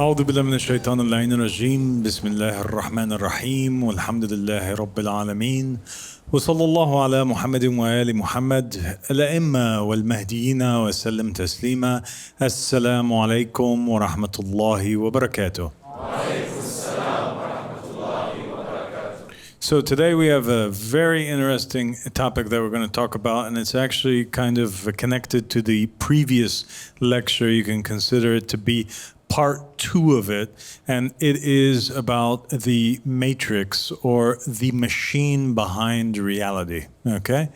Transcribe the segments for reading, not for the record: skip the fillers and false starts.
أعوذ بالله من الشيطان اللعين الرجيم بسم الله الرحمن الرحيم والحمد لله رب العالمين وصلى الله على محمد وآل محمد الأئمة والمهديين وسلم تسليما. السلام عليكم ورحمة الله وبركاته. So today we have a very interesting topic that we're going to talk about, and it's actually kind of connected to the previous lecture. You can consider it to be part 2 of it, and it is about the matrix or the machine behind reality. Okay?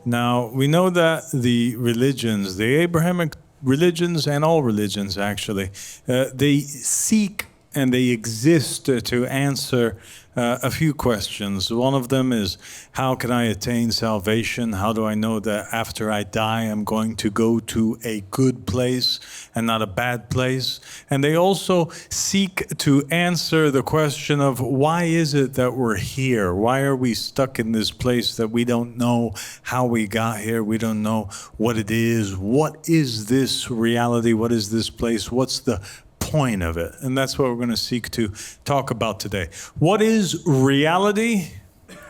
Now, we know that the religions, the Abrahamic religions and all religions actually, they seek and they exist to answer a few questions. One of them is, how can I attain salvation? How do I know that after I die I'm going to go to a good place and not a bad place? And they also seek to answer the question of, why is it that we're here? Why are we stuck in this place that we don't know how we got here? We don't know what it is. What is this reality? What is this place? What's the point of it? And that's what we're going to seek to talk about today. What is reality?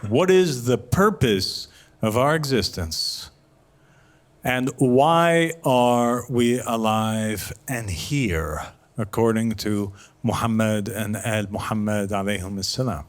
What is the purpose of our existence? And why are we alive and here, according to Muhammad and Al-Muhammad alayhim as-salam?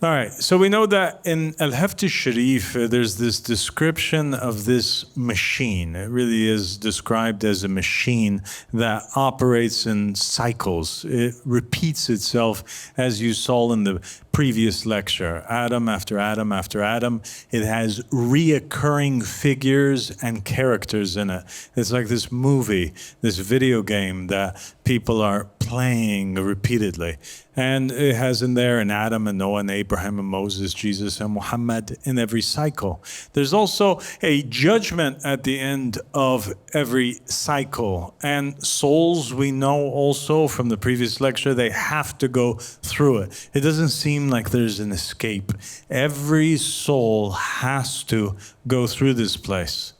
All right, so we know that in Al-Hafth al-Sharif, there's this description of this machine. It really is described as a machine that operates in cycles. It repeats itself, as you saw in the previous lecture. Adam after Adam after Adam. It has reoccurring figures and characters in it. It's like this movie, this video game that people are playing repeatedly. And it has in there an Adam and Noah and Abraham and Moses, Jesus and Muhammad in every cycle. There's also a judgment at the end of every cycle. And souls, we know also from the previous lecture, they have to go through it. It doesn't seem like there's an escape. Every soul has to go through this place.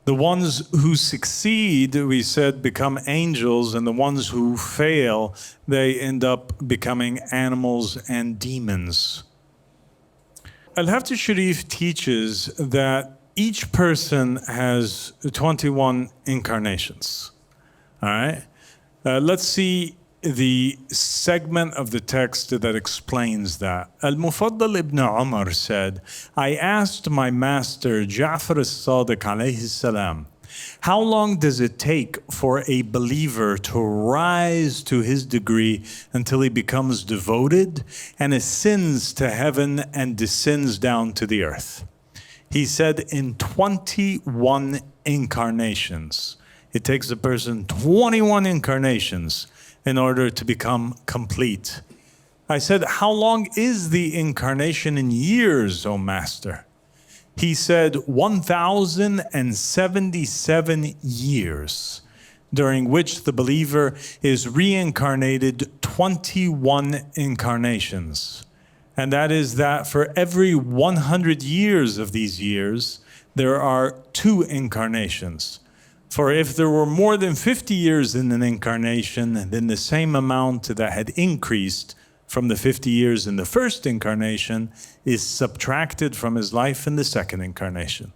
The ones who succeed, we said, become angels, and the ones who fail, they end up becoming animals and demons. Al-Hafth al-Sharif teaches that each person has 21 incarnations. All right? Let's see the segment of the text that explains that. Al-Mufaddal ibn Umar said, I asked my master Ja'far as-Sadiq alayhi salam, how long does it take for a believer to rise to his degree until he becomes devoted and ascends to heaven and descends down to the earth? He said, in 21 incarnations. It takes a person 21 incarnations in order to become complete. I said, how long is the incarnation in years, O Master? He said, 1,077 years, during which the believer is reincarnated 21 incarnations. And that is that for every 100 years of these years, there are 2 incarnations. For if there were more than 50 years in an incarnation, then the same amount that had increased from the 50 years in the first incarnation is subtracted from his life in the second incarnation.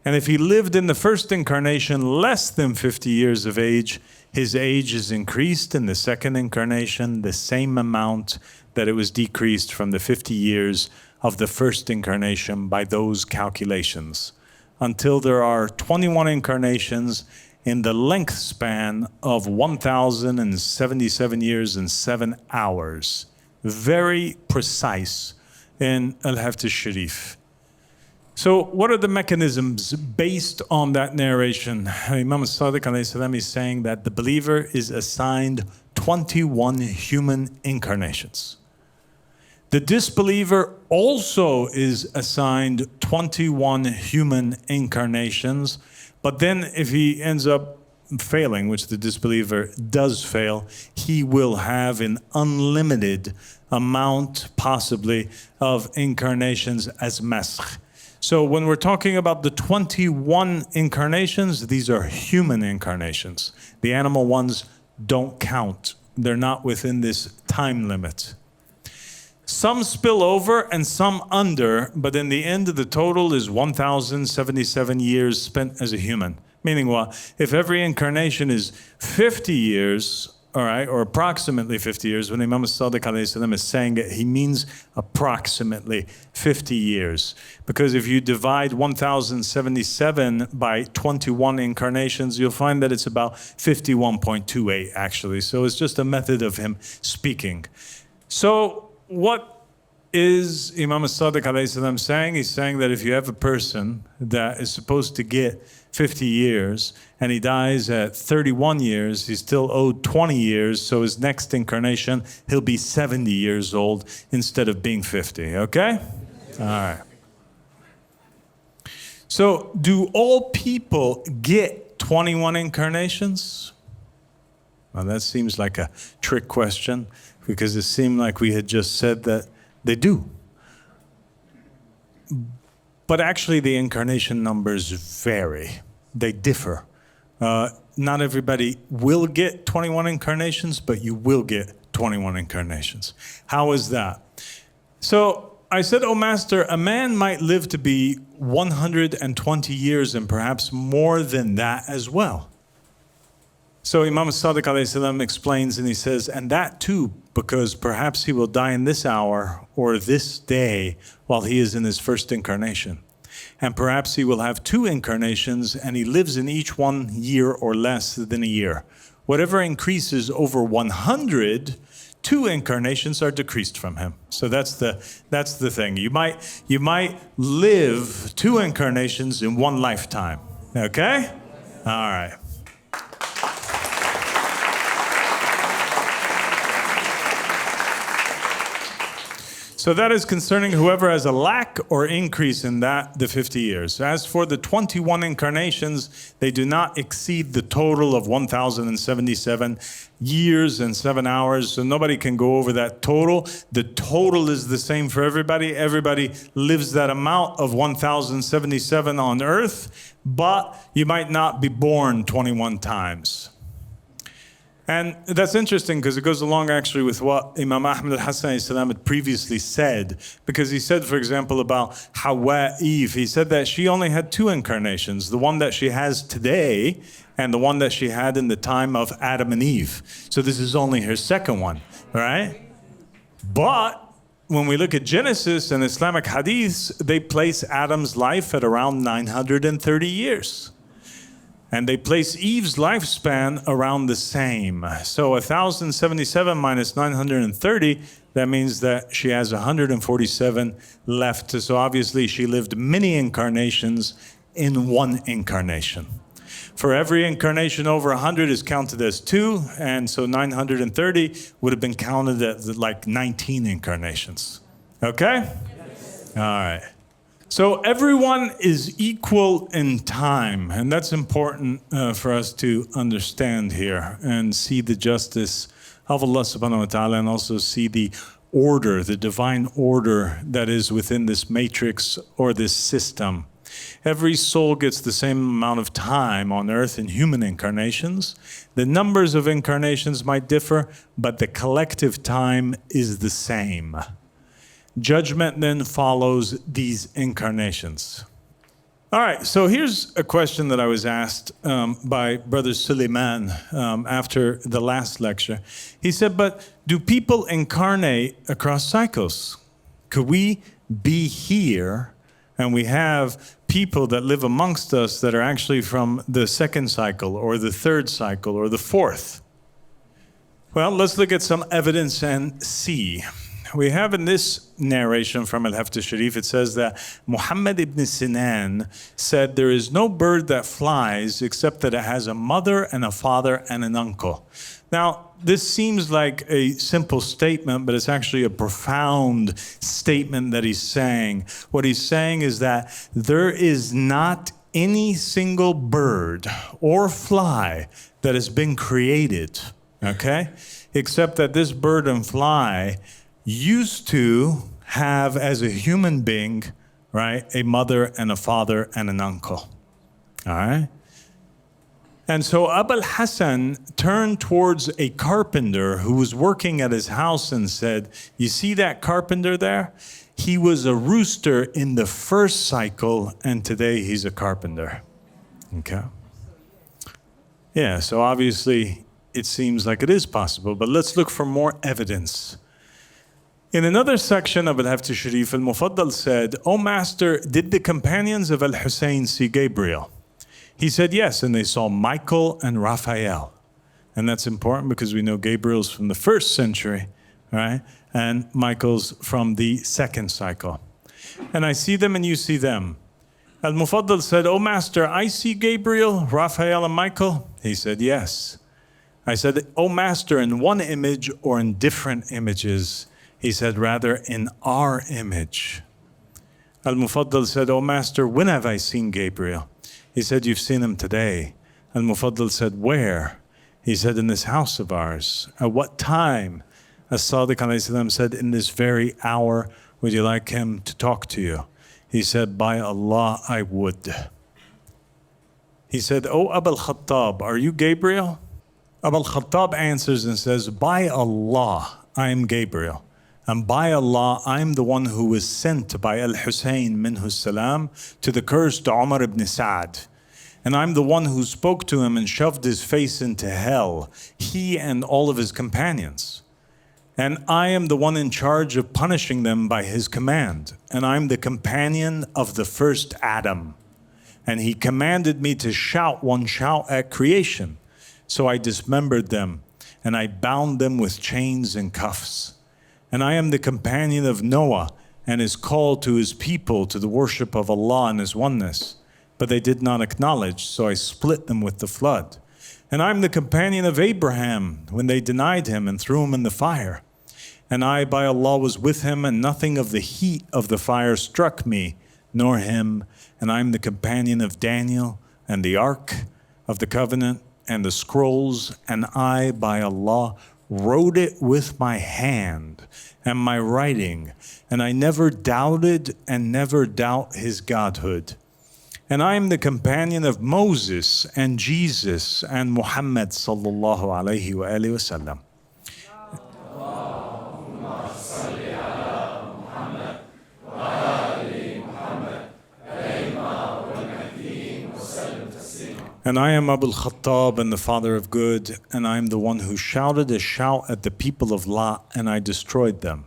And if he lived in the first incarnation less than 50 years of age, his age is increased in the second incarnation the same amount that it was decreased from the 50 years of the first incarnation by those calculations, until there are 21 incarnations in the length span of 1,077 years and 7 hours. Very precise in Al-Hafth al-Sharif. So what are the mechanisms based on that narration? Imam Sadiq alayhi salam is saying that the believer is assigned 21 human incarnations. The disbeliever also is assigned 21 human incarnations, but then if he ends up failing, which the disbeliever does fail, he will have an unlimited amount, possibly, of incarnations as maskh. So when we're talking about the 21 incarnations, these are human incarnations. The animal ones don't count. They're not within this time limit. Some spill over and some under, but in the end, the total is 1,077 years spent as a human. Meaning what? If every incarnation is 50 years, all right, or approximately 50 years, when Imam Sadiq alayhi salam is saying it, he means approximately 50 years. Because if you divide 1,077 by 21 incarnations, you'll find that it's about 51.28 actually. So it's just a method of him speaking. So what is Imam Sadiq alayhi salam saying? He's saying that if you have a person that is supposed to get 50 years and he dies at 31 years, he's still owed 20 years, so his next incarnation, he'll be 70 years old instead of being 50, okay? All right. So do all people get 21 incarnations? Well, that seems like a trick question because it seemed like we had just said that they do. But actually, the incarnation numbers vary. They differ. Not everybody will get 21 incarnations, but you will get 21 incarnations. How is that? So I said, oh, Master, a man might live to be 120 years and perhaps more than that as well. So Imam Sadiq alayhi salam explains and he says, and that too, because perhaps he will die in this hour or this day while he is in his first incarnation. And perhaps he will have 2 incarnations and he lives in each 1 year or less than a year. Whatever increases over 100, 2 incarnations are decreased from him. So that's the thing. You might live 2 incarnations in 1 lifetime. Okay? All right. So that is concerning whoever has a lack or increase in that, the 50 years. As for the 21 incarnations, they do not exceed the total of 1,077 years and 7 hours. So nobody can go over that total. The total is the same for everybody. Everybody lives that amount of 1,077 on earth, but you might not be born 21 times. And that's interesting because it goes along actually with what Imam Ahmad al-Hassan had previously said. Because he said, for example, about Hawa Eve, he said that she only had 2 incarnations, the one that she has today and the one that she had in the time of Adam and Eve. So this is only her second one, right? But when we look at Genesis and Islamic hadiths, they place Adam's life at around 930 years. And they place Eve's lifespan around the same. So 1,077 minus 930, that means that she has 147 left. So obviously she lived many incarnations in 1 incarnation. For every incarnation over 100 is counted as 2, and so 930 would have been counted as like 19 incarnations. Okay? Yes. All right. So everyone is equal in time, and that's important for us to understand here and see the justice of Allah subhanahu wa ta'ala and also see the order, the divine order that is within this matrix or this system. Every soul gets the same amount of time on earth in human incarnations. The numbers of incarnations might differ, but the collective time is the same. Judgment then follows these incarnations. All right, so here's a question that I was asked by Brother Suleiman after the last lecture. He said, but do people incarnate across cycles? Could we be here and we have people that live amongst us that are actually from the 2nd cycle or the 3rd cycle or the 4th? Well, let's look at some evidence and see. We have in this narration from Al-Hafth Sharif, it says that Muhammad ibn Sinan said, there is no bird that flies except that it has a mother and a father and an uncle. Now, this seems like a simple statement, but it's actually a profound statement that he's saying. What he's saying is that there is not any single bird or fly that has been created, okay, except that this bird and fly used to have, as a human being, right, a mother and a father and an uncle, all right? And so Abul Hassan turned towards a carpenter who was working at his house and said, you see that carpenter there? He was a rooster in the first cycle, and today he's a carpenter. Okay? Yeah, so obviously it seems like it is possible, but let's look for more evidence. In another section of Al-Hafti Sharif, Al-Mufaddal said, "O Master, did the companions of Al-Hussein see Gabriel?" He said yes, and they saw Michael and Raphael. And that's important because we know Gabriel's from the first century, right? And Michael's from the second cycle. And I see them and you see them. Al-Mufaddal said, "O Master, I see Gabriel, Raphael, and Michael." He said yes. I said, "O Master, in one image or in different images?" He said, "Rather in our image." Al-Mufaddal said, "O Master, when have I seen Gabriel?" He said, "You've seen him today." Al-Mufaddal said, "Where?" He said, "In this house of ours." "At what time?" As-Sadiq alayhi salam said, "In this very hour. Would you like him to talk to you?" He said, "By Allah, I would." He said, "O Abul Khattab, are you Gabriel?" Abul Khattab answers and says, "By Allah, I am Gabriel. And by Allah, I'm the one who was sent by Al-Hussein minhu salam to the cursed Umar ibn Sa'd. And I'm the one who spoke to him and shoved his face into hell, he and all of his companions. And I am the one in charge of punishing them by his command. And I'm the companion of the first Adam. And he commanded me to shout one shout at creation. So I dismembered them, and I bound them with chains and cuffs. And I am the companion of Noah and his call to his people to the worship of Allah and his oneness. But they did not acknowledge, so I split them with the flood. And I'm the companion of Abraham when they denied him and threw him in the fire. And I, by Allah, was with him, and nothing of the heat of the fire struck me, nor him. And I'm the companion of Daniel and the Ark of the Covenant and the scrolls, and I, by Allah, wrote it with my hand and my writing, and I never doubted and never doubt his godhood. And I am the companion of Moses and Jesus and Muhammad sallallahu alayhi wa alihi wa sallam." "And I am Abul Khattab and the father of good, and I am the one who shouted a shout at the people of Lot, and I destroyed them.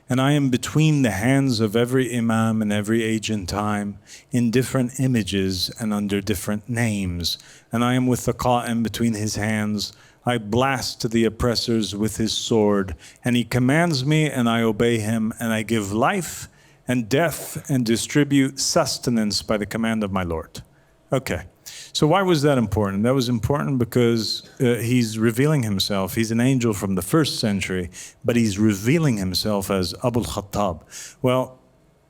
And I am between the hands of every imam in every age and time, in different images and under different names. And I am with the Qa'im between his hands. I blast the oppressors with his sword, and he commands me, and I obey him, and I give life and death and distribute sustenance by the command of my Lord." Okay. So why was that important? That was important because he's revealing himself. He's an angel from the first century, but he's revealing himself as Abul Khattab. Well,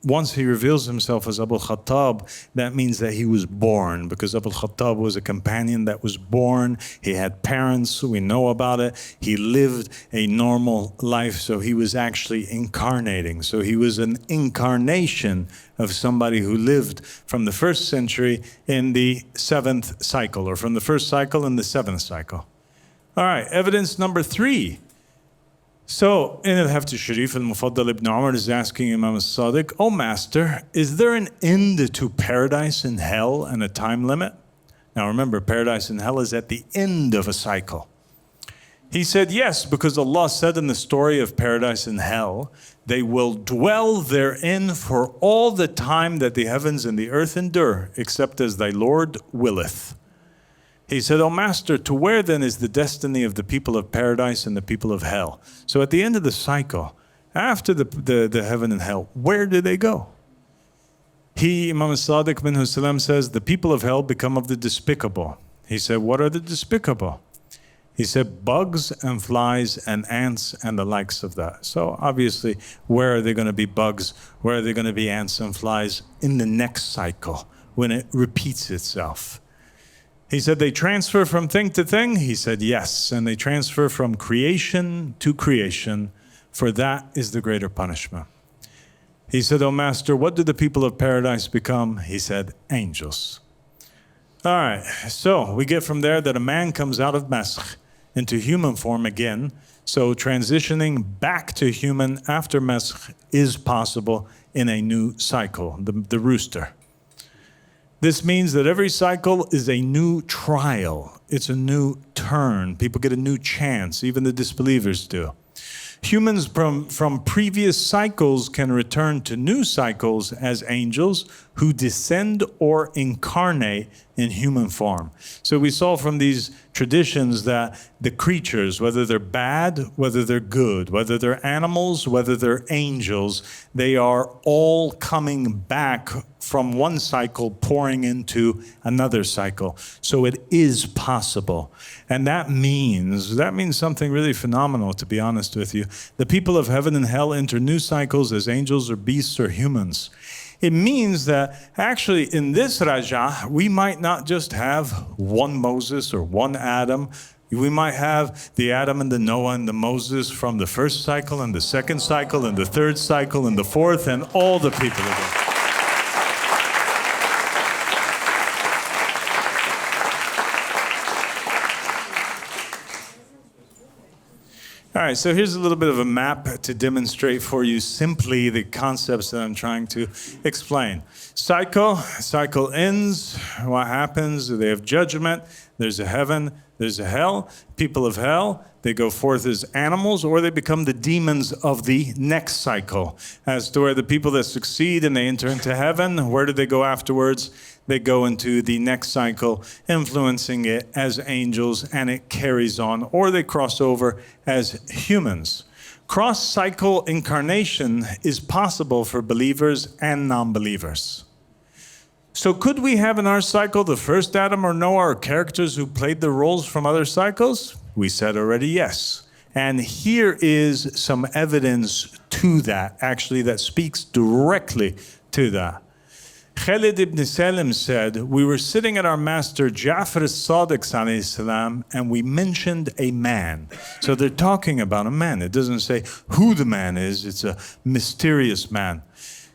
once he reveals himself as Abul Khattab, that means that he was born, because Abul Khattab was a companion that was born. He had parents, we know about it. He lived a normal life, so he was actually incarnating. So he was an incarnation of somebody who lived from the first century in the seventh cycle, or from the first cycle in the seventh cycle. All right, evidence number 3. So, in Al-Hafti Sharif, Al-Mufaddal ibn Umar is asking Imam As-Sadiq, "O Master, is there an end to paradise and hell and a time limit?" Now remember, paradise and hell is at the end of a cycle. He said, "Yes, because Allah said in the story of paradise and hell, they will dwell therein for all the time that the heavens and the earth endure, except as thy Lord willeth." He said, "O Master, to where then is the destiny of the people of paradise and the people of hell?" So at the end of the cycle, after the heaven and hell, where do they go? Imam As-Sadiq minhu salam says, the people of hell become of the despicable. He said, what are the despicable? He said, bugs and flies and ants and the likes of that. So obviously, where are they going to be bugs? Where are they going to be ants and flies? In the next cycle, when it repeats itself. He said, they transfer from thing to thing? He said, yes. And they transfer from creation to creation, for that is the greater punishment. He said, O Master, what do the people of paradise become? He said, angels. All right, so we get from there that a man comes out of Masakh into human form again. So transitioning back to human after Masakh is possible in a new cycle, the rooster. This means that every cycle is a new trial. It's a new turn. People get a new chance, even the disbelievers do. Humans from previous cycles can return to new cycles as angels who descend or incarnate in human form. So we saw from these traditions that the creatures, whether they're bad, whether they're good, whether they're animals, whether they're angels, they are all coming back from one cycle, pouring into another cycle. So it is possible. And that means something really phenomenal, to be honest with you. The people of heaven and hell enter new cycles as angels or beasts or humans. It means that actually in this Raja, we might not just have one Moses or one Adam. We might have the Adam and the Noah and the Moses from the first cycle and the second cycle and the third cycle and the fourth and all the people again. All right, so here's a little bit of a map to demonstrate for you simply the concepts that I'm trying to explain. Cycle ends. What happens? They have judgment. There's a heaven. There's a hell. People of hell, they go forth as animals or they become the demons of the next cycle. As to where the people that succeed and they enter into heaven, where do they go afterwards? They go into the next cycle, influencing it as angels, and it carries on, or they cross over as humans. Cross-cycle incarnation is possible for believers and non-believers. So could we have in our cycle the first Adam or Noah or characters who played the roles from other cycles? We said already yes. And here is some evidence to that, actually, that speaks directly to that. Khalid ibn Salim said, we were sitting at our master Ja'far as-Sadiq alayhi salam, and we mentioned a man. So they're talking about a man. It doesn't say who the man is. It's a mysterious man.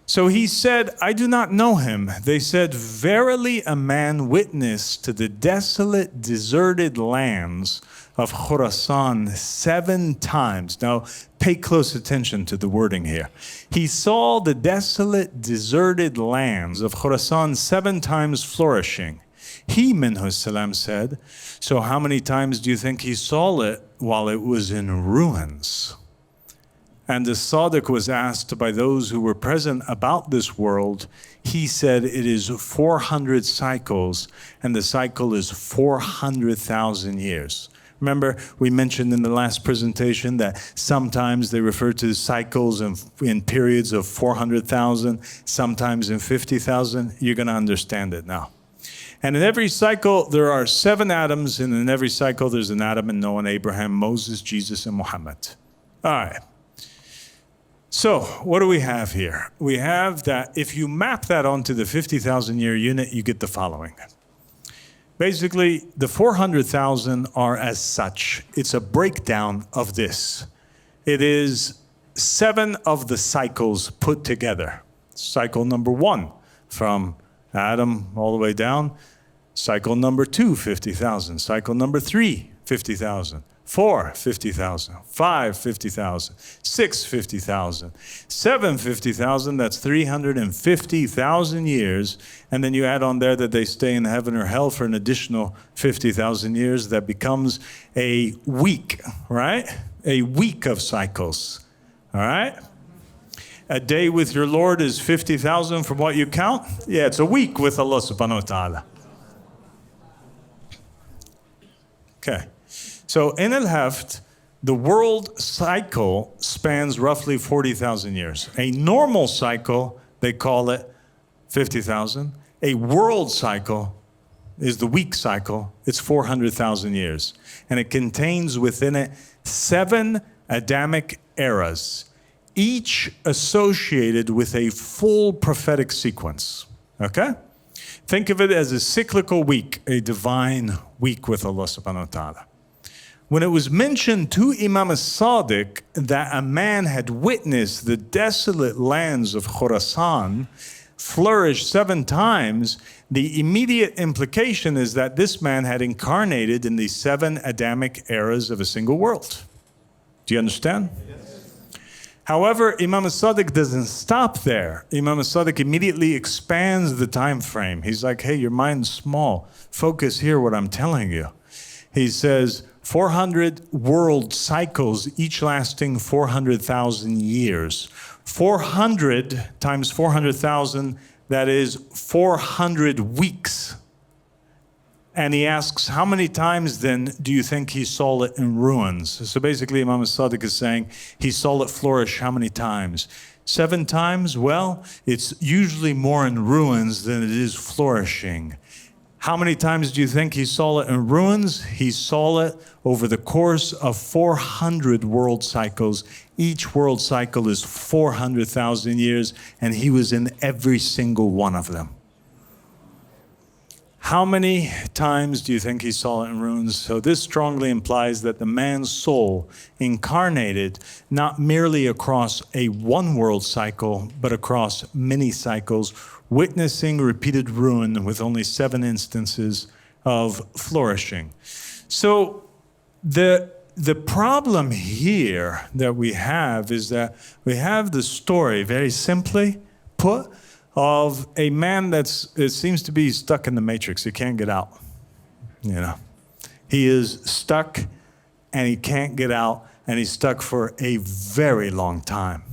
So he said, I do not know him. They said, verily a man witnessed to the desolate, deserted lands of Khurasan 7 times. Now, pay close attention to the wording here. He saw the desolate, deserted lands of Khurasan 7 times flourishing. He, minhu salam, said, so how many times do you think he saw it while it was in ruins? And the Sadiq was asked by those who were present about this world. He said it is 400 cycles, and the cycle is 400,000 years. Remember, we mentioned in the last presentation that sometimes they refer to cycles in periods of 400,000, sometimes in 50,000. You're going to understand it now. And in every cycle, there are 7 Adams, and in every cycle, there's an Adam and Noah and Abraham, Moses, Jesus, and Muhammad. All right. So what do we have here? We have that if you map that onto the 50,000-year unit, you get the following. Basically, the 400,000 are as such. It's a breakdown of this. It is 7 of the cycles put together. Cycle number 1, from Adam all the way down. Cycle number 2, 50,000. Cycle number 3, 50,000. 4, 50,000. 5, 50,000. 6, 50,000. 7, 50,000. That's 350,000 years. And then you add on there that they stay in heaven or hell for an additional 50,000 years. That becomes a week, right? A week of cycles, all right? A day with your Lord is 50,000 from what you count? Yeah, it's a week with Allah subhanahu wa ta'ala. Okay. So in al-Haft, the world cycle spans roughly 40,000 years. A normal cycle, they call it 50,000. A world cycle is the week cycle. It's 400,000 years. And it contains within it 7 Adamic eras, each associated with a full prophetic sequence. Okay? Think of it as a cyclical week, a divine week with Allah subhanahu wa ta'ala. When it was mentioned to Imam as-Sadiq that a man had witnessed the desolate lands of Khurasan, flourish 7 times, the immediate implication is that this man had incarnated in the 7 Adamic eras of a single world. Do you understand? Yes. However, Imam as-Sadiq doesn't stop there. Imam as-Sadiq immediately expands the time frame. He's like, hey, your mind's small. Focus here what I'm telling you. He says 400 world cycles, each lasting 400,000 years. 400 times 400,000, that is 400 weeks. And he asks, how many times then do you think he saw it in ruins? So basically, Imam as-Sadiq is saying he saw it flourish how many times? 7 times? Well, it's usually more in ruins than it is flourishing. How many times do you think he saw it in ruins? He saw it over the course of 400 world cycles. Each world cycle is 400,000 years, and he was in every single one of them. How many times do you think he saw it in ruins? So this strongly implies that the man's soul incarnated not merely across a one world cycle, but across many cycles, witnessing repeated ruin with only 7 instances of flourishing. So the problem here that we have is that we have the story, very simply put, of a man it seems to be stuck in the matrix. He can't get out. You know, he is stuck and he can't get out, and he's stuck for a very long time.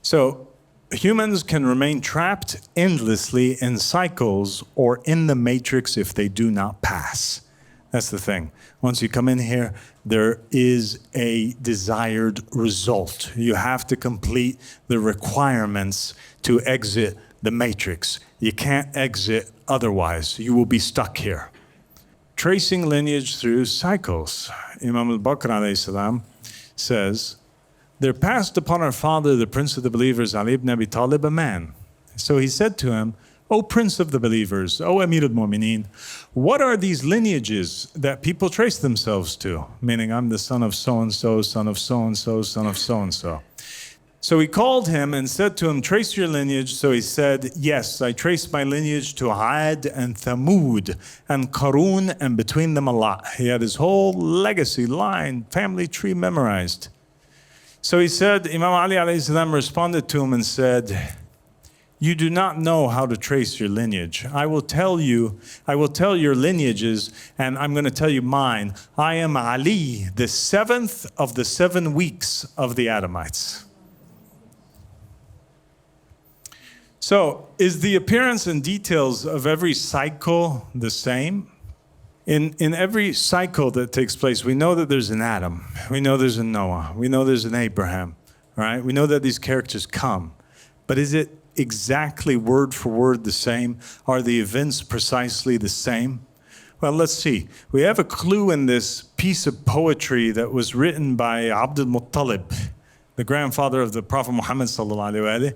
So humans can remain trapped endlessly in cycles or in the matrix if they do not pass. That's the thing. Once you come in here, there is a desired result. You have to complete the requirements to exit the matrix. You can't exit otherwise. You will be stuck here. Tracing lineage through cycles. Imam al-Baqir alayhi salam says, there passed upon our father, the prince of the believers, Ali ibn Abi Talib, a man. So he said to him, O Prince of the Believers, O Amir al-Mu'mineen, what are these lineages that people trace themselves to? Meaning, I'm the son of so-and-so, son of so-and-so, son of so-and-so. So he called him and said to him, trace your lineage. So he said, yes, I trace my lineage to Ad and Thamud and Qarun, and between them a lot. He had his whole legacy line, family tree memorized. So he said, Imam Ali alayhi salam responded to him and said, you do not know how to trace your lineage. I will tell your lineages, and I'm going to tell you mine. I am Ali, the 7th of the 7 weeks of the Adamites. So, is the appearance and details of every cycle the same? In every cycle that takes place, we know that there's an Adam. We know there's a Noah. We know there's an Abraham. Right? We know that these characters come. But is it exactly word for word the same? Are the events precisely the same? Well, let's see. We have a clue in this piece of poetry that was written by Abdul Muttalib, the grandfather of the Prophet Muhammad sallallahu alaihi wasallam.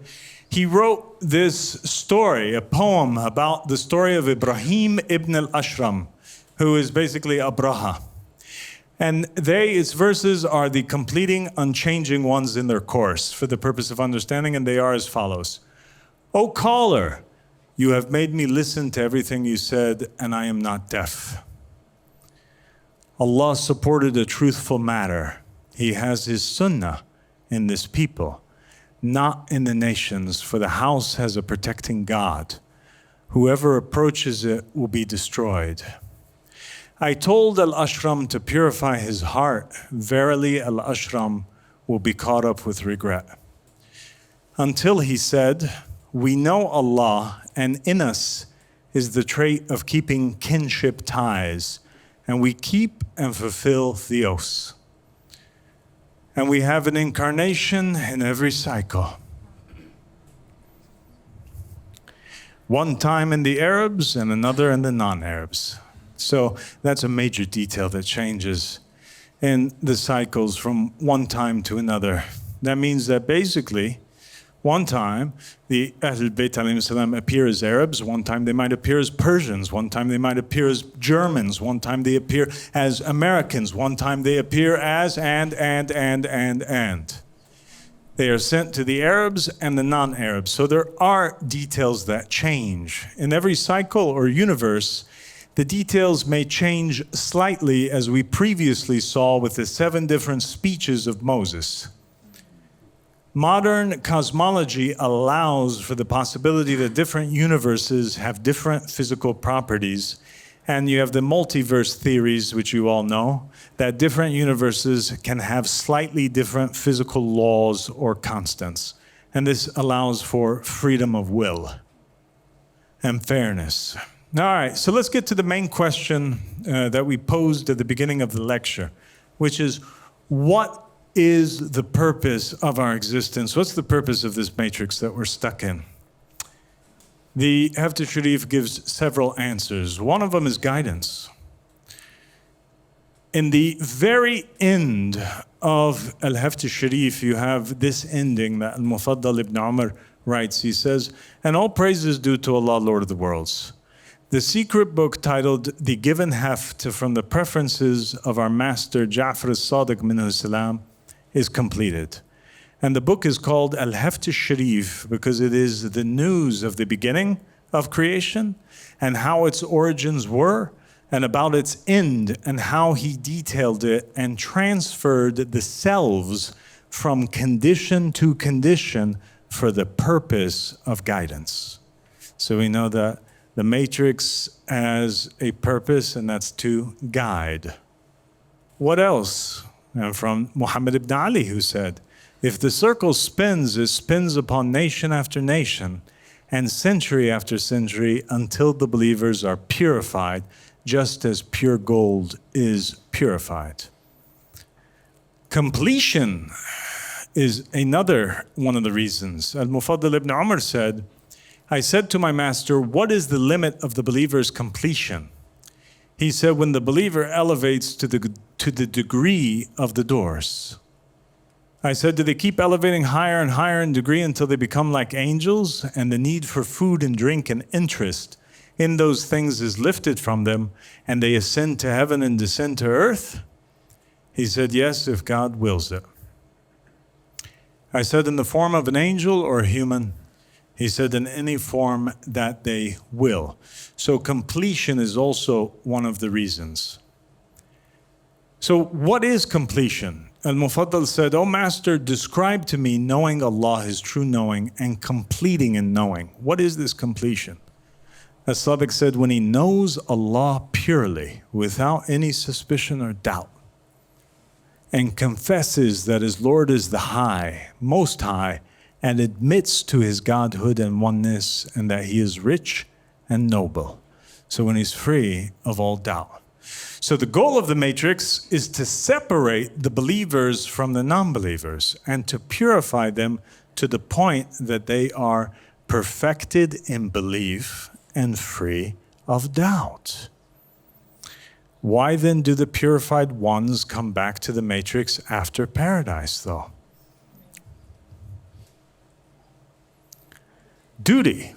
He wrote this story, a poem about the story of Ibrahim ibn al-Ashram, who is basically Abraha. And its verses are the completing, unchanging ones in their course for the purpose of understanding, and they are as follows. O caller, you have made me listen to everything you said, and I am not deaf. Allah supported a truthful matter. He has His sunnah in this people, not in the nations, for the house has a protecting God. Whoever approaches it will be destroyed. I told Al-Ashram to purify his heart. Verily, Al-Ashram will be caught up with regret. Until he said, we know Allah, and in us is the trait of keeping kinship ties, and we keep and fulfill theos. And we have an incarnation in every cycle. One time in the Arabs and another in the non-Arabs. So that's a major detail that changes in the cycles from one time to another. That means that basically, one time the Ahlul Bayt alayhim salam appear as Arabs, one time they might appear as Persians, one time they might appear as Germans, one time they appear as Americans, one time they appear as and. They are sent to the Arabs and the non-Arabs. So there are details that change. In every cycle or universe, the details may change slightly, as we previously saw with the 7 different speeches of Moses. Modern cosmology allows for the possibility that different universes have different physical properties, and you have the multiverse theories, which you all know, that different universes can have slightly different physical laws or constants. And this allows for freedom of will and fairness. All right, so let's get to the main question that we posed at the beginning of the lecture, which is, what is the purpose of our existence? What's the purpose of this matrix that we're stuck in? The Haftar Sharif gives several answers. One of them is guidance. In the very end of Al-Haftar Sharif, you have this ending that Al-Mufaddal ibn Umar writes. He says, "And all praise is due to Allah, Lord of the worlds. The secret book titled The Given Heft from the Preferences of Our Master Ja'far as-Sadiq minhu salam is completed. And the book is called Al-Haftar Sharif because it is the news of the beginning of creation and how its origins were, and about its end and how he detailed it and transferred the selves from condition to condition for the purpose of guidance." So we know that the matrix has a purpose, and that's to guide. What else? And from Muhammad ibn Ali, who said, "If the circle spins, it spins upon nation after nation and century after century until the believers are purified, just as pure gold is purified." Completion is another one of the reasons. Al-Mufaddal ibn Umar said, "I said to my master, what is the limit of the believer's completion?" He said, "When the believer elevates to the degree of the doors." I said, "Do they keep elevating higher and higher in degree until they become like angels, and the need for food and drink and interest in those things is lifted from them, and they ascend to heaven and descend to earth?" He said, "Yes, if God wills it." I said, "In the form of an angel or a human?" He said, "In any form that they will." So completion is also one of the reasons. So what is completion? Al-Mufaddal said, "O Master, describe to me knowing Allah, His true knowing, and completing in knowing. What is this completion?" As-Sadiq said, "When he knows Allah purely, without any suspicion or doubt, and confesses that his Lord is the High, Most High, and admits to His Godhood and oneness, and that He is rich and noble." So when he's free of all doubt. So the goal of the matrix is to separate the believers from the non-believers and to purify them to the point that they are perfected in belief and free of doubt. Why then do the purified ones come back to the matrix after paradise, though? Duty.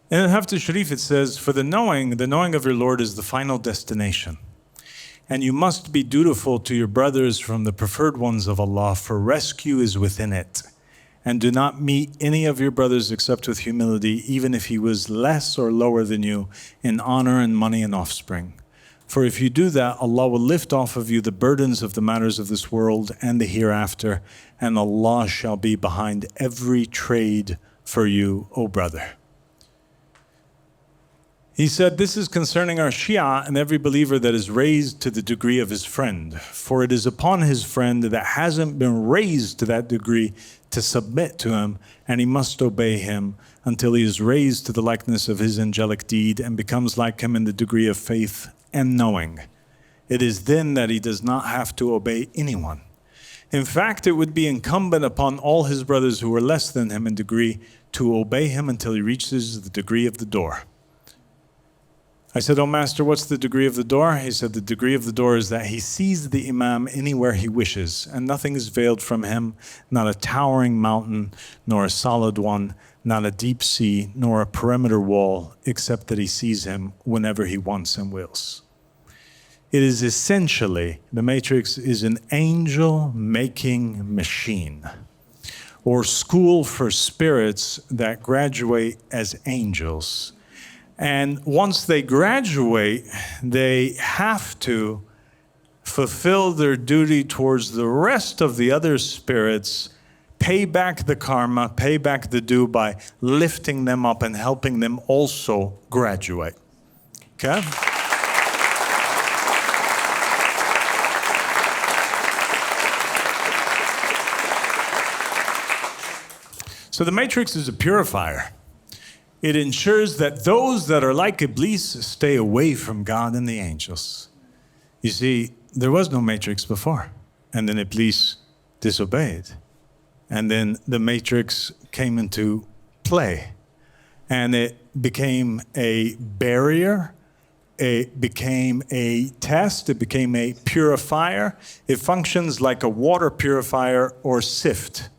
In Al-Haftar Sharif it says, "For the knowing of your Lord is the final destination. And you must be dutiful to your brothers from the preferred ones of Allah, for rescue is within it. And do not meet any of your brothers except with humility, even if he was less or lower than you in honor and money and offspring. For if you do that, Allah will lift off of you the burdens of the matters of this world and the hereafter, and Allah shall be behind every trade for you, O brother." He said, "This is concerning our Shia and every believer that is raised to the degree of his friend. For it is upon his friend that hasn't been raised to that degree to submit to him, and he must obey him until he is raised to the likeness of his angelic deed and becomes like him in the degree of faith and knowing. It is then that he does not have to obey anyone. In fact, it would be incumbent upon all his brothers who are less than him in degree to obey him until he reaches the degree of the door." I said, "Oh Master, what's the degree of the door?" He said, "The degree of the door is that he sees the Imam anywhere he wishes, and nothing is veiled from him, not a towering mountain, nor a solid one, not a deep sea, nor a perimeter wall, except that he sees him whenever he wants and wills." It is essentially, the Matrix is an angel-making machine, or school for spirits that graduate as angels. And once they graduate, they have to fulfill their duty towards the rest of the other spirits, pay back the karma, pay back the due by lifting them up and helping them also graduate. Okay? So the Matrix is a purifier. It ensures that those that are like Iblis stay away from God and the angels. You see, there was no Matrix before, and then Iblis disobeyed. And then the Matrix came into play, and it became a barrier, it became a test, it became a purifier. It functions like a water purifier or sift.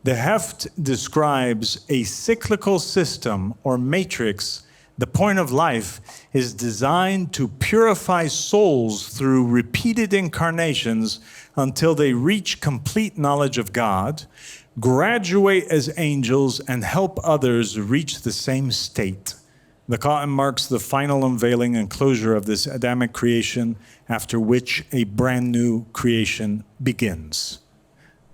The heft describes a cyclical system or matrix. The point of life is designed to purify souls through repeated incarnations until they reach complete knowledge of God, graduate as angels, and help others reach the same state. The cotton marks the final unveiling and closure of this Adamic creation, after which a brand new creation begins.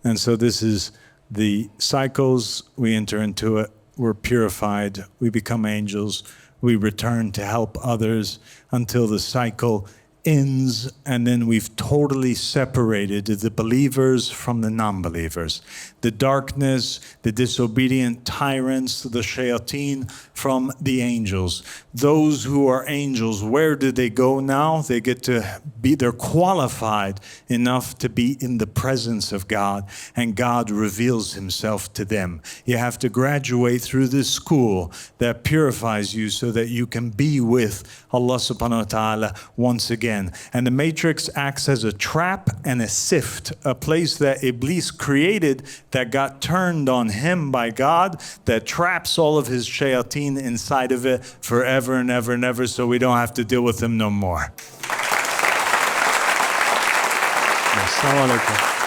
And so this is the cycles, we enter into it, we're purified, we become angels, we return to help others until the cycle ends, and then we've totally separated the believers from the non-believers, the darkness, the disobedient tyrants, the shayateen from the angels. Those who are angels, where do they go now? They get to be, they're qualified enough to be in the presence of God, and God reveals himself to them. You have to graduate through this school that purifies you so that you can be with Allah subhanahu wa ta'ala once again. And the Matrix acts as a trap and a sift, a place that Iblis created that got turned on him by God, that traps all of his shayateen inside of it forever and ever and ever, so we don't have to deal with them no more. Assalamu alaikum.